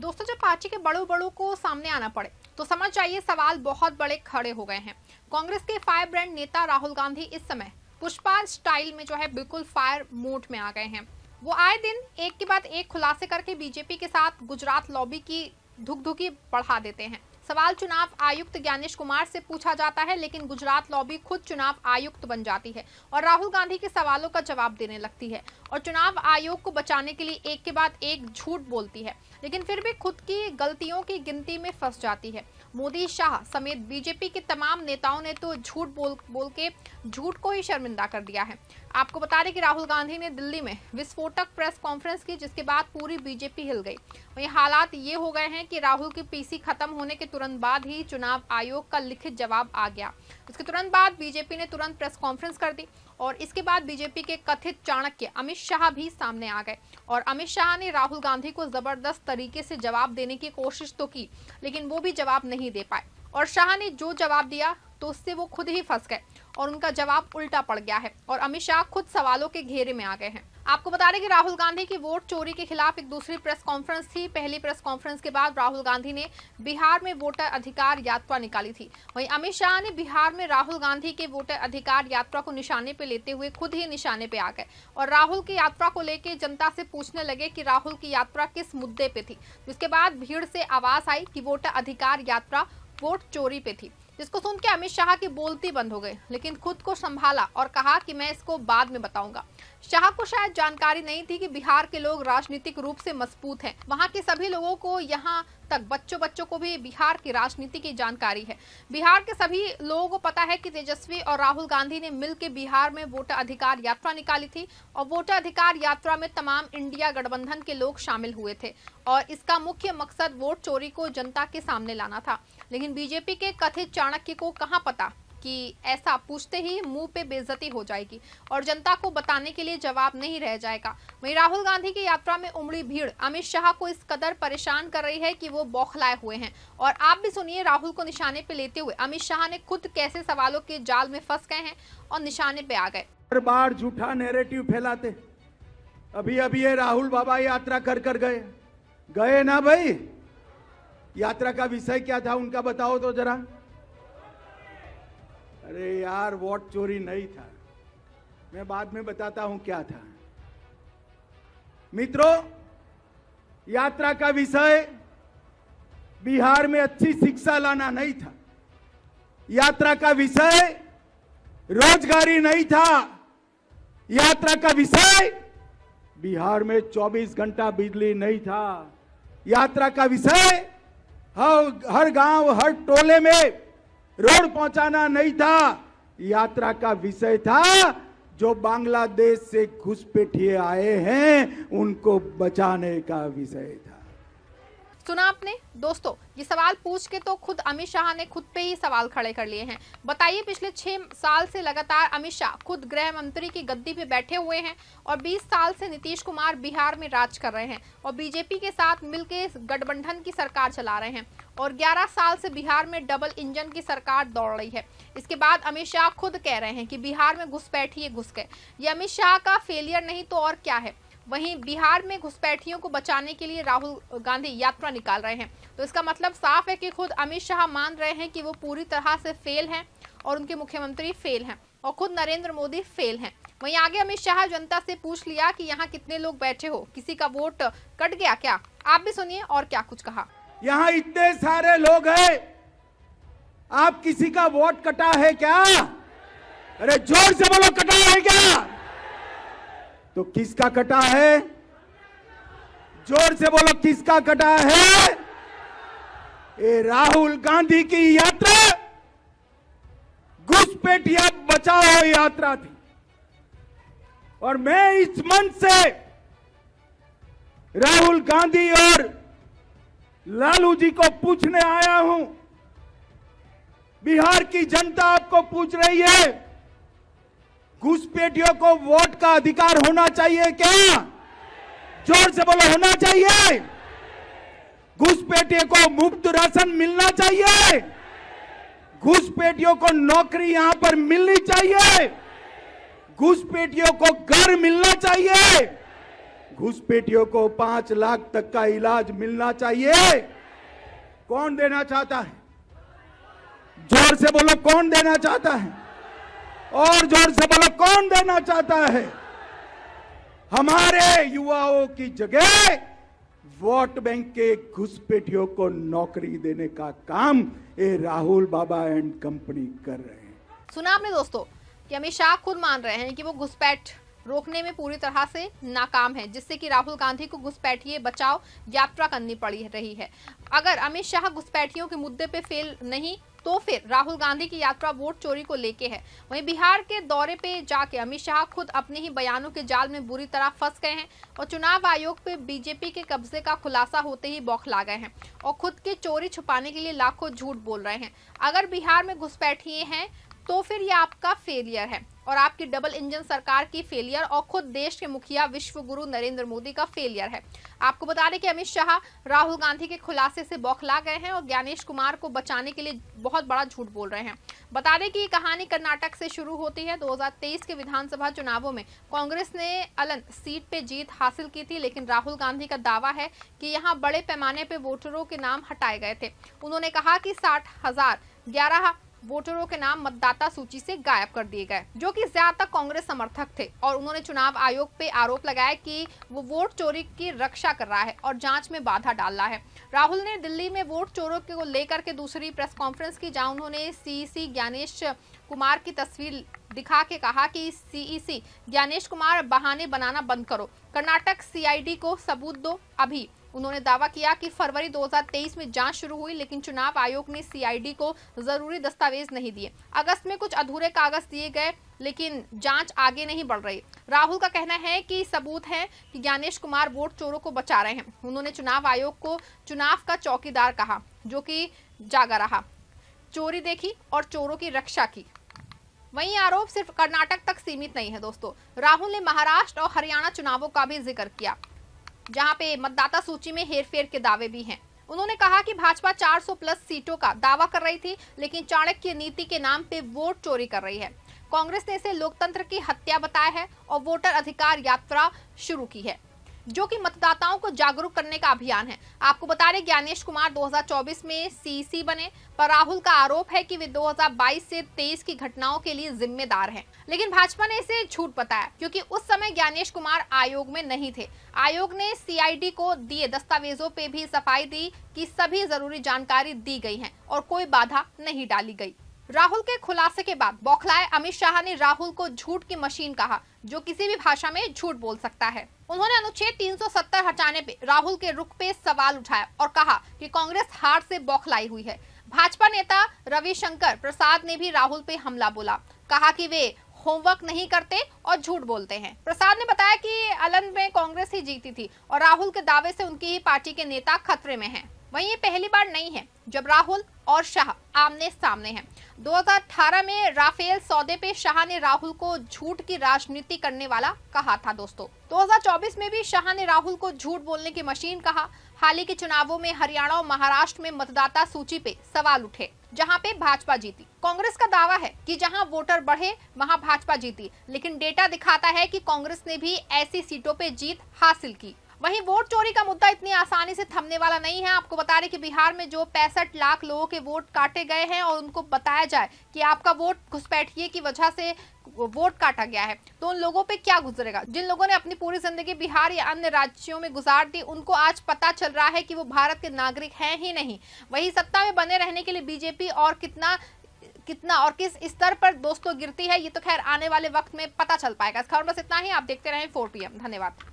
दोस्तों, जब पार्टी के बड़ों बड़ों को सामने आना पड़े तो समझ जाइए सवाल बहुत बड़े खड़े हो गए हैं। कांग्रेस के फायर ब्रांड नेता राहुल गांधी इस समय पुष्पा स्टाइल में जो है बिल्कुल फायर मोड में आ गए हैं। वो आए दिन एक के बाद एक खुलासे करके बीजेपी के साथ गुजरात लॉबी की धुकधुकी बढ़ा देते हैं। सवाल चुनाव आयुक्त ज्ञानेश कुमार से पूछा जाता है, लेकिन गुजरात लॉबी खुद चुनाव आयुक्त बन जाती है और राहुल गांधी के सवालों का जवाब देने लगती है और चुनाव आयोग को बचाने के लिए एक के बाद एक झूठ बोलती है, लेकिन फिर भी खुद की गलतियों की गिनती में फंस जाती है। मोदी, शाह समेत बीजेपी के तमाम नेताओं ने तो झूठ बोल के झूठ को ही शर्मिंदा कर दिया है। आपको बता दें कि राहुल गांधी ने दिल्ली में विस्फोटक प्रेस कॉन्फ्रेंस की, जिसके बाद पूरी बीजेपी हिल गई। वहीं हालात ये हो गए हैं कि राहुल की पीसी खत्म होने के तुरंत बाद ही चुनाव आयोग का लिखित जवाब आ गया। उसके तुरंत बाद बीजेपी ने तुरंत प्रेस कॉन्फ्रेंस कर दी और इसके बाद बीजेपी के कथित चाणक्य अमित शाह भी सामने आ गए और अमित शाह ने राहुल गांधी को जबरदस्त तरीके से जवाब देने की कोशिश तो की, लेकिन वो भी जवाब नहीं दे पाए और शाह ने जो जवाब दिया तो उससे वो खुद ही फंस गए और उनका जवाब उल्टा पड़ गया है और अमित शाह खुद सवालों के घेरे में आ गए हैं। आपको बता दें कि राहुल गांधी की वोट चोरी के खिलाफ एक दूसरी प्रेस कॉन्फ्रेंस थी। पहली प्रेस कॉन्फ्रेंस के बाद राहुल गांधी ने बिहार में वोटर अधिकार यात्रा निकाली थी। वहीं अमित शाह ने बिहार में राहुल गांधी के वोटर अधिकार यात्रा को निशाने पे लेते हुए खुद ही निशाने पे आ गए और राहुल की यात्रा को लेकर जनता से पूछने लगे कि राहुल की यात्रा किस मुद्दे पे थी। जिसके बाद भीड़ से आवाज आई कि वोटर अधिकार यात्रा वोट चोरी पे थी, जिसको सुन के अमित शाह की बोलती बंद हो गई, लेकिन खुद को संभाला और कहा कि मैं इसको बाद में बताऊंगा। शाह को शायद जानकारी नहीं थी कि बिहार के लोग राजनीतिक रूप से मजबूत हैं। वहां के सभी लोगों को, यहाँ तक बच्चों को भी बिहार की राजनीति की जानकारी है। बिहार के सभी लोगों को पता है कि तेजस्वी और राहुल गांधी ने मिलकर बिहार में वोटर अधिकार यात्रा निकाली थी और वोटर अधिकार यात्रा में तमाम इंडिया गठबंधन के लोग शामिल हुए थे और इसका मुख्य मकसद वोट चोरी को जनता के सामने लाना था। लेकिन बीजेपी के कथित चाणक्य को कहां पता कि ऐसा पूछते ही मुंह पे बेइज्जती हो जाएगी और जनता को बताने के लिए जवाब नहीं रह जाएगा। वहीं राहुल गांधी की यात्रा में उमड़ी भीड़ अमित शाह को इस कदर परेशान कर रही है कि वो बौखलाए हुए हैं। और आप भी सुनिए राहुल को निशाने पे लेते हुए अमित शाह ने खुद कैसे सवालों के जाल में फंस गए हैं और निशाने पे आ गए। हर बार झूठा नैरेटिव फैलाते। अभी ये राहुल बाबा यात्रा कर गए ना भाई। यात्रा का विषय क्या था उनका बताओ तो जरा। अरे यार, वोट चोरी नहीं था, मैं बाद में बताता हूं क्या था। मित्रों, यात्रा का विषय बिहार में अच्छी शिक्षा लाना नहीं था। यात्रा का विषय रोजगारी नहीं था। यात्रा का विषय बिहार में 24 घंटा बिजली नहीं था। यात्रा का विषय हर गांव, हर टोले में रोड पहुंचाना नहीं था। यात्रा का विषय था जो बांग्लादेश से घुसपैठिए आए हैं उनको बचाने का विषय था। सुना आपने दोस्तों, ये सवाल पूछ के तो खुद अमित शाह ने खुद पे ही सवाल खड़े कर लिए हैं। बताइए, पिछले 6 साल से लगातार अमित शाह खुद गृह मंत्री की गद्दी पे बैठे हुए हैं और 20 साल से नीतीश कुमार बिहार में राज कर रहे हैं और बीजेपी के साथ मिलकर गठबंधन की सरकार चला रहे हैं और 11 साल से बिहार में डबल इंजन की सरकार दौड़ रही है। इसके बाद अमित शाह खुद कह रहे हैं कि बिहार में घुसपैठिए घुस गए। ये अमित शाह का फेलियर नहीं तो और क्या है। वहीं बिहार में घुसपैठियों को बचाने के लिए राहुल गांधी यात्रा निकाल रहे हैं, तो इसका मतलब साफ है कि खुद अमित शाह मान रहे हैं कि वो पूरी तरह से फेल हैं और उनके मुख्यमंत्री फेल हैं और खुद नरेंद्र मोदी फेल हैं। वहीं आगे अमित शाह जनता से पूछ लिया कि यहाँ कितने लोग बैठे हो, किसी का वोट कट गया क्या। आप भी सुनिए और क्या कुछ कहा। यहाँ इतने सारे लोग हैं, आप किसी का वोट कटा है क्या? अरे जोर से बोलो, कटा है क्या? तो किसका कटा है? जोर से बोलो, किसका कटा है? ये राहुल गांधी की यात्रा घुसपैठिया बचाओ यात्रा थी और मैं इस मंच से राहुल गांधी और लालू जी को पूछने आया हूं। बिहार की जनता आपको पूछ रही है, घुसपैठियों को वोट का अधिकार होना चाहिए क्या? जोर से बोलो, होना चाहिए। घुसपैठियों को मुफ्त राशन मिलना चाहिए। घुसपैठियों को नौकरी यहां पर मिलनी चाहिए। घुसपैठियों को घर मिलना चाहिए। घुसपैठियों को 5 लाख तक का इलाज मिलना चाहिए। कौन देना चाहता है? जोर से बोलो, कौन देना चाहता है? और जोर से बोलो, कौन देना चाहता है? हमारे युवाओं की जगह वोट बैंक के घुसपैठियों को नौकरी देने का काम ये राहुल बाबा एंड कंपनी कर रहे हैं। सुना आपने दोस्तों कि अमित शाह खुद मान रहे हैं कि वो घुसपैठ रोकने में पूरी तरह से नाकाम है, जिससे कि राहुल गांधी को घुसपैठिए बचाओ यात्रा करनी पड़ी रही है। अगर अमित शाह घुसपैठियों के मुद्दे पे फेल नहीं तो फिर राहुल गांधी की यात्रा वोट चोरी को लेके है। वहीं बिहार के दौरे पे जाके अमित शाह खुद अपने ही बयानों के जाल में बुरी तरह फंस गए हैं और चुनाव आयोग पे बीजेपी के कब्जे का खुलासा होते ही बौखला गए हैं और खुद की चोरी छुपाने के लिए लाखों झूठ बोल रहे हैं। अगर बिहार में घुसपैठिए हैं तो फिर ये आपका फेलियर है और आपकी डबल इंजन सरकार की फेलियर और खुद देश के मुखिया विश्व गुरु नरेंद्र मोदी का फेलियर है। आपको बता दें कि अमित शाह राहुल गांधी के खुलासे से बौखला गए हैं और ज्ञानेश कुमार को बचाने के लिए बहुत बड़ा झूठ बोल रहे हैं। बता दें कि ये कहानी कर्नाटक से शुरू होती है। 2023 के विधानसभा चुनावों में कांग्रेस ने अलन सीट पे जीत हासिल की थी, लेकिन राहुल गांधी का दावा है कि यहाँ बड़े पैमाने पे वोटरों के नाम हटाए गए थे। उन्होंने कहा कि 60,011 वोटरों के नाम मतदाता सूची से गायब कर दिए गए, जो कि ज्यादातर कांग्रेस समर्थक थे। और उन्होंने चुनाव आयोग पे आरोप लगाया कि वो वोट चोरी की रक्षा कर रहा है और जांच में बाधा डाल रहा है। राहुल ने दिल्ली में वोट चोरों को लेकर के दूसरी प्रेस कॉन्फ्रेंस की, जहां उन्होंने सीईसी ज्ञानेश कुमार की तस्वीर दिखा के कहा कि सीईसी ज्ञानेश कुमार बहाने बनाना बंद करो, कर्नाटक सीआईडी को सबूत दो अभी। उन्होंने दावा किया कि फरवरी 2023 में जांच शुरू हुई, लेकिन चुनाव आयोग ने सीआईडी को जरूरी दस्तावेज नहीं दिए। अगस्त में कुछ अधूरे कागज दिए गए, लेकिन जांच आगे नहीं बढ़ रही। राहुल का कहना है कि सबूत है कि ज्ञानेश कुमार वोट चोरों को बचा रहे हैं। उन्होंने चुनाव आयोग को चुनाव का चौकीदार कहा, जो कि जागा रहा, चोरी देखी और चोरों की रक्षा की। वहीं आरोप सिर्फ कर्नाटक तक सीमित नहीं है दोस्तों। राहुल ने महाराष्ट्र और हरियाणा चुनावों का भी जिक्र किया, जहां पे मतदाता सूची में हेरफेर के दावे भी हैं। उन्होंने कहा कि भाजपा 400 प्लस सीटों का दावा कर रही थी, लेकिन चाणक्य नीति के नाम पे वोट चोरी कर रही है। कांग्रेस ने इसे लोकतंत्र की हत्या बताया है और वोटर अधिकार यात्रा शुरू की है, जो कि मतदाताओं को जागरूक करने का अभियान है। आपको बता दें ज्ञानेश कुमार 2024 में सीईसी बने, पर राहुल का आरोप है कि वे 2022 से 23 की घटनाओं के लिए जिम्मेदार हैं। लेकिन भाजपा ने इसे झूठ बताया, क्योंकि उस समय ज्ञानेश कुमार आयोग में नहीं थे। आयोग ने सीआईडी को दिए दस्तावेजों पे भी सफाई दी कि सभी जरूरी जानकारी दी गई है और कोई बाधा नहीं डाली गई। राहुल के खुलासे के बाद बौखलाए अमित शाह ने राहुल को झूठ की मशीन कहा, जो किसी भी भाषा में झूठ बोल सकता है। उन्होंने अनुच्छेद 370 हटाने पे राहुल के रुख पे सवाल उठाया और कहा कि कांग्रेस हार से बौखलाई हुई है। भाजपा नेता रविशंकर प्रसाद ने भी राहुल पे हमला बोला, कहा कि वे होमवर्क नहीं करते और झूठ बोलते हैं। प्रसाद ने बताया कि अलन में कांग्रेस ही जीती थी और राहुल के दावे से उनकी ही पार्टी के नेता खतरे में हैं। वहीं ये पहली बार नहीं है जब राहुल और शाह आमने सामने हैं। 2018 में राफेल सौदे पे शाह ने राहुल को झूठ की राजनीति करने वाला कहा था दोस्तों। 2024 में भी शाह ने राहुल को झूठ बोलने की मशीन कहा। हाल ही के चुनावों में हरियाणा और महाराष्ट्र में मतदाता सूची पे सवाल उठे, जहां पे भाजपा जीती। कांग्रेस का दावा है कि जहां वोटर बढ़े वहां भाजपा जीती, लेकिन डेटा दिखाता है कि कांग्रेस ने भी ऐसी सीटों पे जीत हासिल की। वहीं वोट चोरी का मुद्दा इतनी आसानी से थमने वाला नहीं है। आपको बता दें कि बिहार में जो 65 लाख लोगों के वोट काटे गए हैं और उनको बताया जाए कि आपका वोट घुसपैठिए की वजह से वोट काटा गया है, तो उन लोगों पे क्या गुजरेगा। जिन लोगों ने अपनी पूरी जिंदगी बिहार या अन्य राज्यों में गुजार दी, उनको आज पता चल रहा है कि वो भारत के नागरिक हैं ही नहीं। वही सत्ता में बने रहने के लिए बीजेपी और कितना और किस स्तर पर दोस्तों गिरती है, ये तो खैर आने वाले वक्त में पता चल पाएगा। इस खबर बस इतना ही। आप देखते रहें 4 PM। धन्यवाद।